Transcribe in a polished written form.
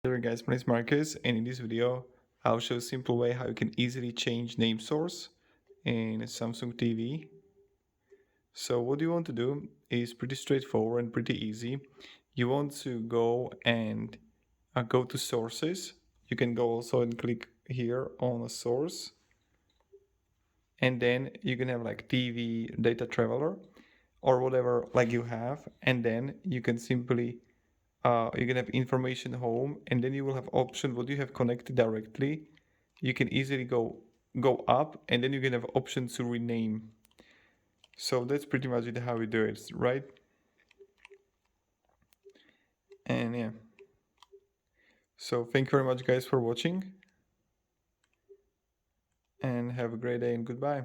Hello guys, my name is Marcus, and in this video I'll show a simple way how you can easily change name source in Samsung TV. So what you want to do is pretty straightforward and pretty easy. You want to go and go to sources. You can go also and click here on a source, and then you can have like TV data traveler or whatever like you have, and then you can simply you can have information home, and then you will have option what you have connected directly. You can easily go up, and then you can have option to rename. So that's pretty much it how we do it, right? And yeah, so thank you very much guys for watching, and have a great day and goodbye.